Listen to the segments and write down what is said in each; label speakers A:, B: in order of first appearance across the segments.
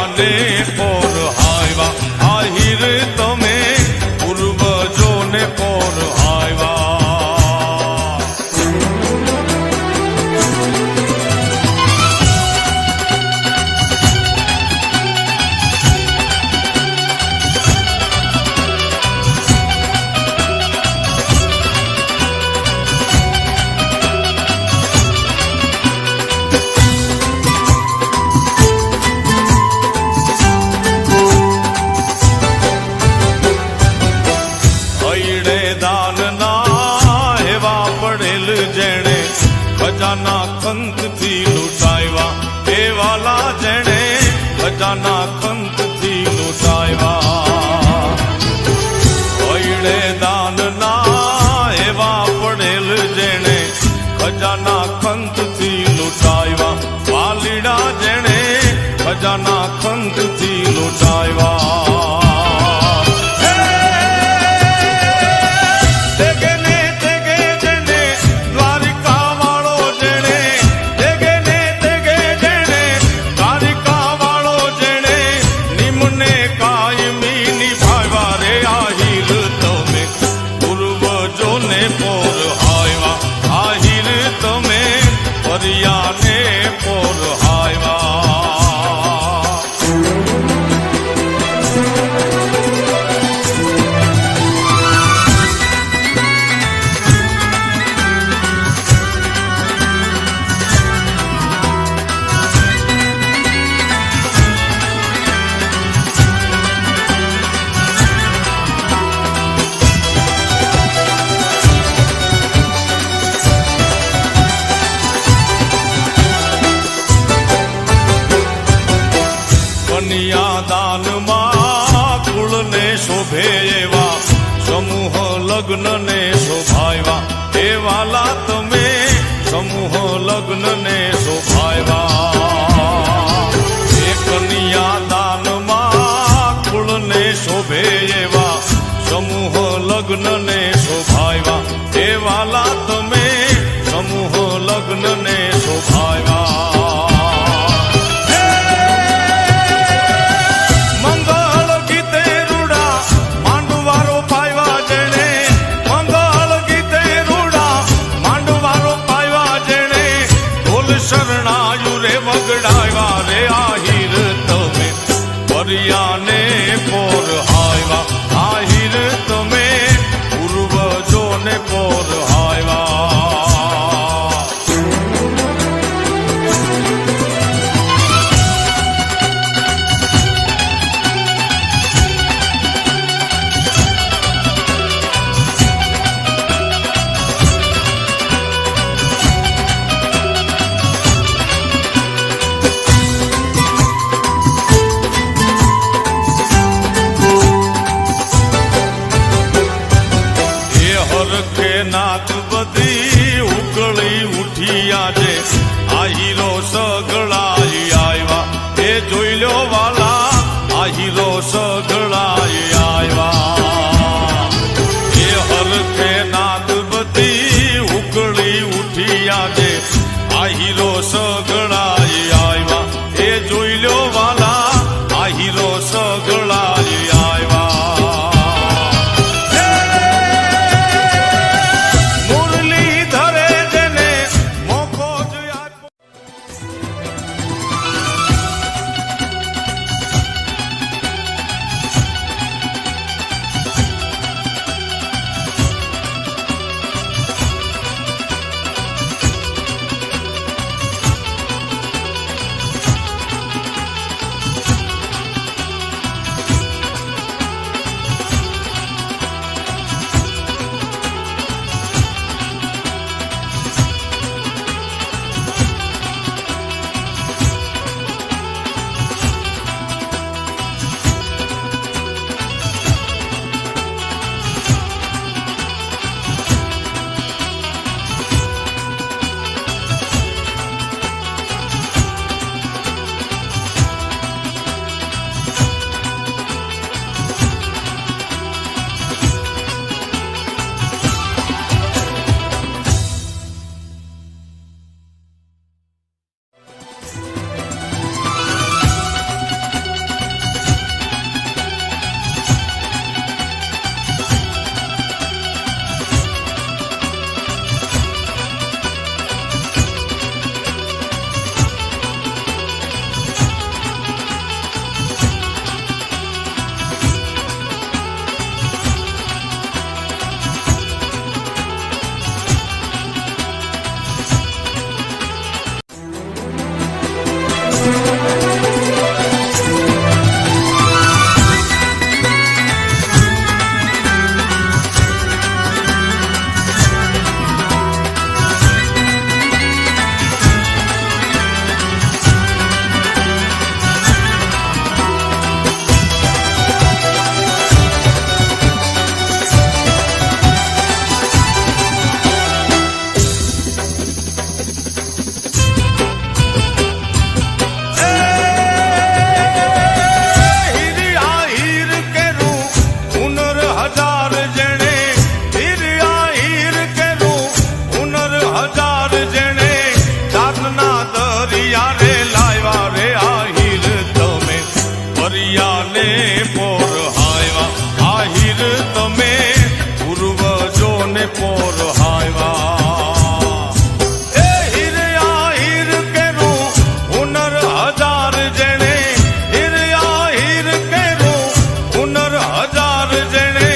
A: પરિયાને પોર હાયવા આહિર તમે પૂર્વજોને પોર હાયવા જેણે ખજાના ખંતથી લૂંટાવ્યા એ વાલા જેણે ખજાના ખંતથી લૂંટાવ્યા હૈડે દાનના એવા પડેલ જેણે ખજાના ખંતથી લૂંટાવ્યા વાલીડા જેણે ખજાના ખંતથી લૂંટાવ્યા પરિયાને પોર હાયવા દાનમાં કુળને શોભે એવા સમૂહ લગ્નને શોભાયવા એ વાલા તમે સમૂહ લગ્નને શોભાયવા એ કન્યા દાનમાં કુળને શોભે એવા સમૂહ લગ્નને શોભાયવા એ વાલા તમે સમૂહ લગ્નને શોભાયવા શરણાયુ રે વગડાવ્યા રે આહિર તમે પરિયાને પોર હાયવા આહિર તમે પૂર્વજોને પોર હાયવા નાથ બધી ઉકળી ઉઠી આજે આહીરો સગળાઈ આવ્યા એ જોઈ લો વાલા આહીરો સગળાઈ આવ્યા એ હરખે નાથ બધી ઉકળી ઉઠી આજે આહીરો સગળાઈ આવ્યા એ જોઈ લો વાલા આહીરો સગળાઈ આવ્યા પરિયાને પોર હાયવા આહિર તમે પૂર્વજોને પોર હાયવા એ હીર આહિર કેરું હુનર હજાર જેણે હીર આહિર કેરું હુનર હજાર જેણે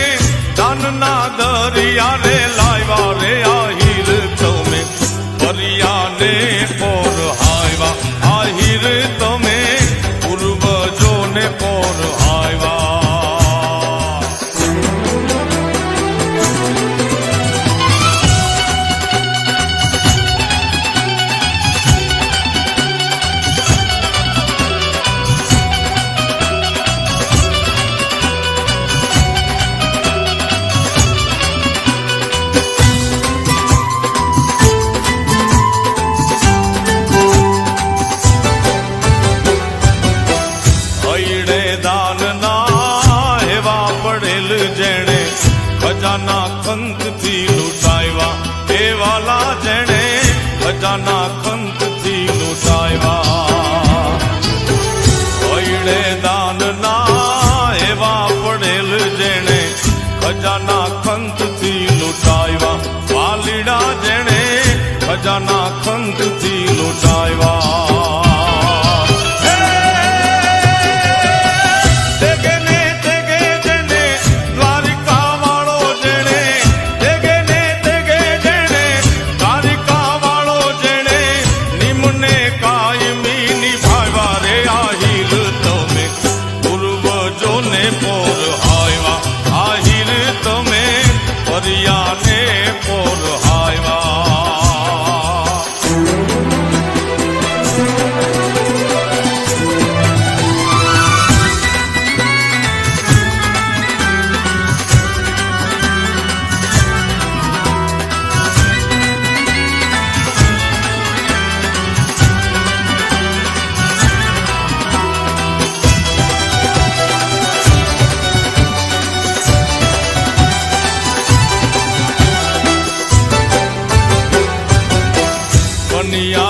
A: દાનના દરિયા રે લાવ્યા રે આહિર તમે પરિયાને પોર હાયવા આહિર તમે પૂર્વજોને પોર હાયવા હૈડે દાનના એવા પડેલ જેણે ખજાના ખંતથી લૂંટાવ્યા એ વાલા જેણે ખજાના ખંતથી લૂંટાવ્યા હૈડે દાનના એવા પડેલ જેણે ખજાના ખંતથી લૂંટાવ્યા વાલીડા જેણે ખજાના ખંતથી લૂંટાવ્યા પોર હાયવા આહિર તમે પરિયાને પોર હાયવા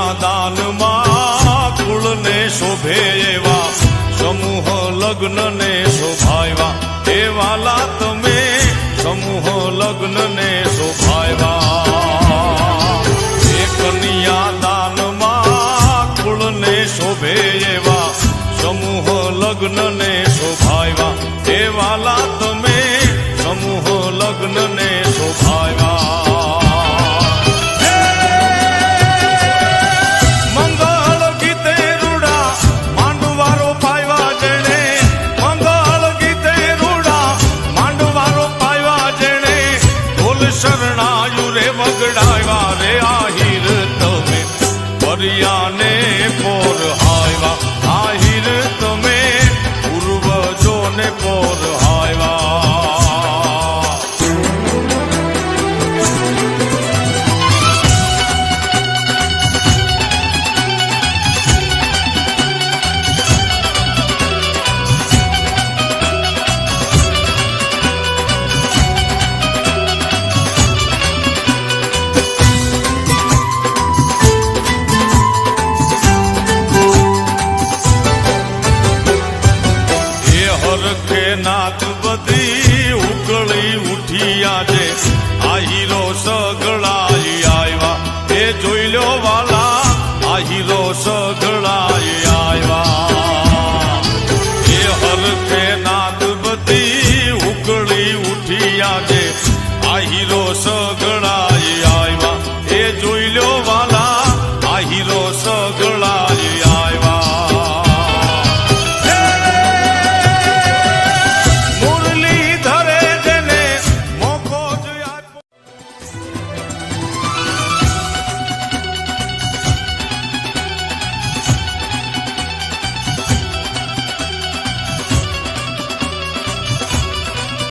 A: કન્યાદાનમાં કુળને શોભે એવા સમૂહ લગ્નને શોભાવ્યા એ વાલા તમે સમૂહ લગ્નને શોભાવ્યા એ કન્યાદાનમાં કુળને શોભે એવા સમૂહ લગ્નને શોભાવ્યા એ વાલા તમે સમૂહ લગ્નને શોભાવ્યા